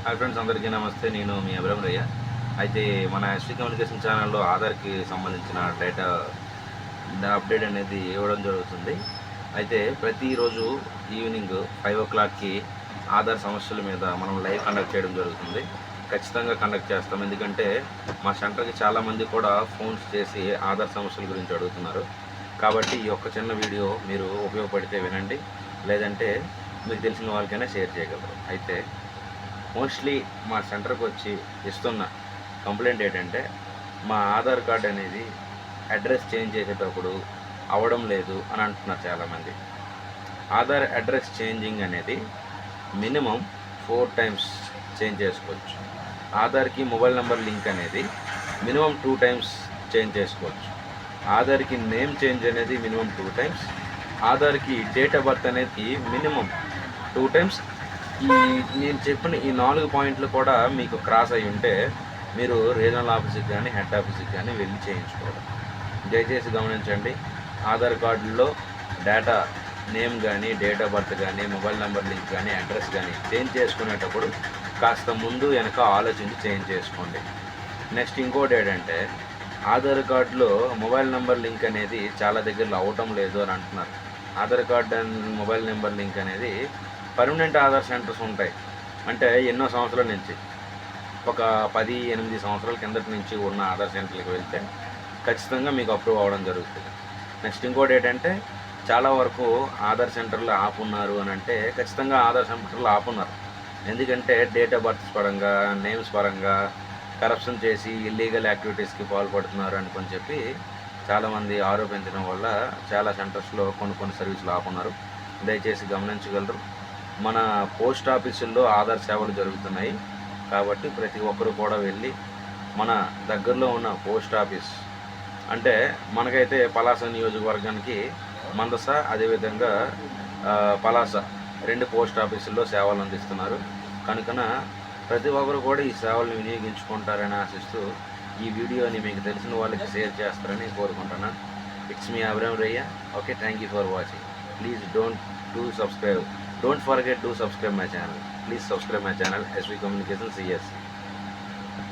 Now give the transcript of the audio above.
Hi friends, అందరికీ నమస్తే. నేను మీ అభిరామరయ్య. అయితే మన ఎస్వి కమ్యూనికేషన్ ఛానల్లో ఆధార్కి సంబంధించిన డేటా అప్డేట్ అనేది ఇవ్వడం జరుగుతుంది. అయితే ప్రతిరోజు ఈవినింగ్ 5 o'clockకి ఆధార్ సమస్యల మీద మనం లైవ్ కండక్ట్ చేయడం జరుగుతుంది. ఖచ్చితంగా కండక్ట్ చేస్తాం. ఎందుకంటే మా సెంటర్కి చాలామంది కూడా ఫోన్స్ చేసి ఆధార్ సమస్యల గురించి అడుగుతున్నారు. కాబట్టి ఈ ఒక్క చిన్న వీడియో మీరు ఉపయోగపడితే వినండి, లేదంటే మీకు తెలిసిన వాళ్ళకైనా షేర్ చేయగలరు. అయితే మోస్ట్లీ మా సెంటర్కి వచ్చి ఇస్తున్న కంప్లైంట్ ఏంటంటే, మా ఆధార్ కార్డ్ అనేది అడ్రస్ చేంజ్ చేసేటప్పుడు అవ్వడం లేదు అని అంటున్నారు చాలామంది. ఆధార్ అడ్రస్ చేంజింగ్ అనేది మినిమం 4 times చేంజ్ చేసుకోవచ్చు. ఆధార్కి మొబైల్ నెంబర్ లింక్ అనేది మినిమం 2 times చేంజ్ చేసుకోవచ్చు. ఆధార్కి నేమ్ చేంజ్ అనేది మినిమం 2 times. ఆధార్కి డేట్ ఆఫ్ బర్త్ అనేది మినిమం 2 times. నేను చెప్పిన ఈ 4 పాయింట్లు కూడా మీకు క్రాస్ అయి ఉంటే మీరు రీజనల్ ఆఫీస్కి కానీ హెడ్ ఆఫీస్కి కానీ వెళ్ళి చేయించుకోవాలి. దయచేసి గమనించండి, ఆధార్ కార్డులో డేటా నేమ్ కానీ డేట్ ఆఫ్ బర్త్ కానీ మొబైల్ నెంబర్ లింక్ కానీ అడ్రస్ కానీ చేంజ్ చేసుకునేటప్పుడు కాస్త ముందు వెనక ఆలోచించి చేంజ్ చేసుకోండి. నెక్స్ట్ ఇంకోటి ఏంటంటే, ఆధార్ కార్డులో మొబైల్ నెంబర్ లింక్ అనేది చాలా దగ్గరలో అవ్వటం లేదు అని అంటున్నారు. Aadhaar card and mobile number link అనేది పర్మనెంట్ ఆధార్ సెంటర్స్ ఉంటాయి. అంటే ఎన్నో సంవత్సరాల నుంచి, ఒక 10-8 సంవత్సరాల కిందటి నుంచి ఉన్న ఆధార్ సెంటర్కి వెళ్తే ఖచ్చితంగా మీకు అప్రూవ్ అవ్వడం జరుగుతుంది. నెక్స్ట్ ఇంకోటి ఏంటంటే, చాలా వరకు ఆధార్ సెంటర్లో ఆపున్నారు అని అంటే ఖచ్చితంగా ఆధార్ సెంటర్లో ఆపున్నారు. ఎందుకంటే డేట్ ఆఫ్ బర్త్స్ పరంగా, నేమ్స్ పరంగా కరప్షన్ చేసి ఇల్లీగల్ యాక్టివిటీస్కి పాల్పడుతున్నారు అని చెప్పి చాలామంది ఆరోపించడం వల్ల చాలా సెంటర్స్లో కొన్ని సర్వీసులు ఆపున్నారు. దయచేసి గమనించగలరు. మన పోస్ట్ ఆఫీసుల్లో ఆధార్ సేవలు జరుగుతున్నాయి. కాబట్టి ప్రతి ఒక్కరు కూడా వెళ్ళి మన దగ్గరలో ఉన్న పోస్ట్ ఆఫీస్, అంటే మనకైతే పలాస నియోజకవర్గానికి మందస, అదేవిధంగా పలాస 2 పోస్ట్ ఆఫీసుల్లో సేవలు అందిస్తున్నారు. కనుకన ప్రతి ఒక్కరు కూడా ఈ సేవలను వినియోగించుకుంటారని ఆశిస్తూ ఈ వీడియోని మీకు తెలిసిన వాళ్ళకి షేర్ చేస్తారని కోరుకుంటున్నాను. It's me Abhiramarayya. Okay, thank you for watching. Please don't forget to subscribe my channel. Please subscribe my channel, SV Communication CS.